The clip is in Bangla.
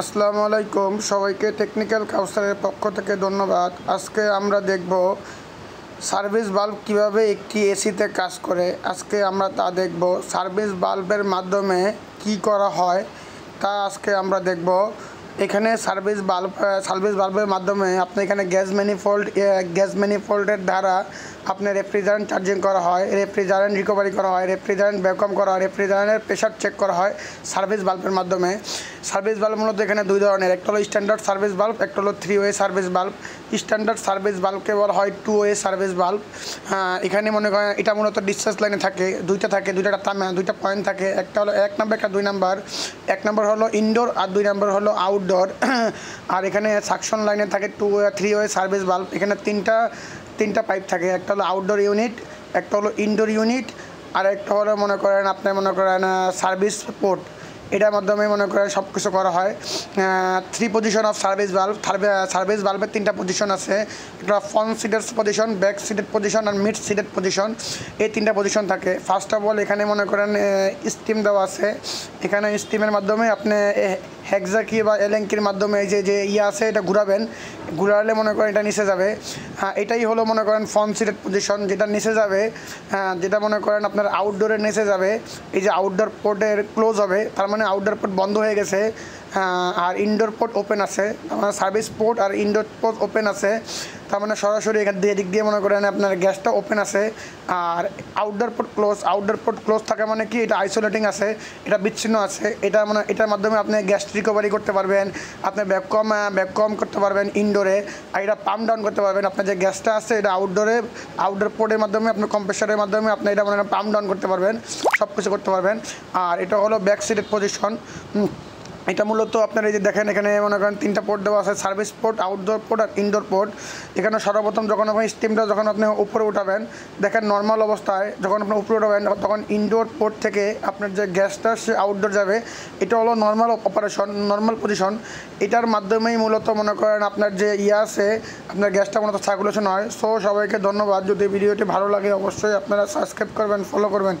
আসসালামু আলাইকুম সবাইকে টেকনিক্যাল কাউন্সিলের পক্ষ থেকে ধন্যবাদ। আজকে আমরা দেখব সার্ভিস বাল্ব কিভাবে একটি এসিতে কাজ করে। আজকে আমরা তা দেখব। সার্ভিস বাল্বের মাধ্যমে কি করা হয় তা আজকে আমরা দেখব। এখানে সার্ভিস বাল্বের মাধ্যমে আপনি এখানে গ্যাস ম্যানিফোল্ডের দ্বারা আপনি রেফ্রিজারেন্ট চার্জিং করা হয়, রেফ্রিজারেন্ট রিকভারি করা হয়, রেফ্রিজারেন্ট ভ্যাকুয়াম করা হয়, রেফ্রিজারেন্টের প্রেশার চেক করা হয় সার্ভিস বাল্বের মাধ্যমে। সার্ভিস বাল্ব মূলত এখানে দুই ধরনের, একটা হলো স্ট্যান্ডার্ড সার্ভিস বাল্ব, একটা হলো 3 way service bulb. Standard service বাল্বকে বলা হয় 2 ওয়ে সার্ভিস বাল্ব। এখানে মনে করেন এটা মূলত ডিসচার্জ লাইনে থাকে, দুইটা পয়েন্ট থাকে। একটা হলো 1 নাম্বার, একটা 2 নাম্বার। 1 নাম্বার হলো ইনডোর আর 2 নাম্বার হলো আউটডোর। আর এখানে সাকশন লাইনে থাকে 3 ওয়ে সার্ভিস বাল্ব। এখানে তিনটা পাইপ থাকে, একটা হলো আউটডোর ইউনিট, একটা হলো ইনডোর ইউনিট, আর একটা হলো মনে করেন সার্ভিস পোর্ট। এটার মাধ্যমে মনে করেন সব কিছু করা হয়। 3 পজিশন অফ সার্ভিস বাল্বের 3টা পজিশন আছে। একটা front sided position, back sided position আর মিড সিডেড পজিশন। এই 3টা পজিশন থাকে। ফার্স্ট অফ অল এখানে মনে করেন স্টিম দেওয়া আছে। এখানে স্টিমের মাধ্যমে আপনি হেক্সাকি বা এলেঙ্কির মাধ্যমে এই যে আছে এটা ঘুরালে মনে করেন এটা নিচে যাবে। এটাই হলো মনে করেন ফ্রন্ট সিডেড পজিশন, যেটা নিচে যাবে, যেটা মনে করেন আপনার আউটডোরের নিচে যাবে। এই যে আউটডোর পোর্টের ক্লোজ হবে, তার মানে আউটডোর পোর্ট বন্ধ হয়ে গেছে। আর ইনডোর পোর্ট ওপেন আছে, মানে সার্ভিস পোর্ট আর ইনডোর পোর্ট ওপেন আছে। তার মানে সরাসরি এদিক দিয়ে মনে করেন আপনার গ্যাসটা ওপেন আছে। আর আউটডোর পোর্ট ক্লোজ থাকে মানে কি, এটা আইসোলেটিং আছে, এটা বিচ্ছিন্ন আছে। এটার মাধ্যমে আপনি গ্যাস রিকভারি করতে পারবেন, আপনি ভ্যাকুয়াম করতে পারবেন ইনডোরে। আর এটা পাম্প ডাউন করতে পারবেন। আপনার যে গ্যাসটা আছে এটা আউটডোর পোর্টের মাধ্যমে, আপনার কম্প্রেসারের মাধ্যমে আপনি এটা মনে করেন পাম্প ডাউন করতে পারবেন, সব কিছু করতে পারবেন। আর এটা হলো ব্যাক সিডেড পজিশন। এটা মূলত আপনার এই যে দেখেন, এখানে মনে করেন 3টা পোর্ট দেওয়া আছে, সার্ভিস পোর্ট, আউটডোর পোর্ট আর ইনডোর পোর্ট। এখানে সর্বপ্রথম যখন আপনি স্টিমটা আপনি উপরে উঠাবেন, দেখেন নর্মাল অবস্থায় যখন আপনি উপরে উঠাবেন তখন ইনডোর পোর্ট থেকে আপনার যে গ্যাসটা সে আউটডোর যাবে। এটা হলো নর্মাল পজিশন। এটার মাধ্যমেই মূলত মনে করেন আপনার যে আছে, আপনার গ্যাসটা মূলত সার্কুলেশন হয়। সো সবাইকে ধন্যবাদ। যদি ভিডিওটি ভালো লাগে অবশ্যই আপনারা সাবস্ক্রাইব করবেন, ফলো করবেন।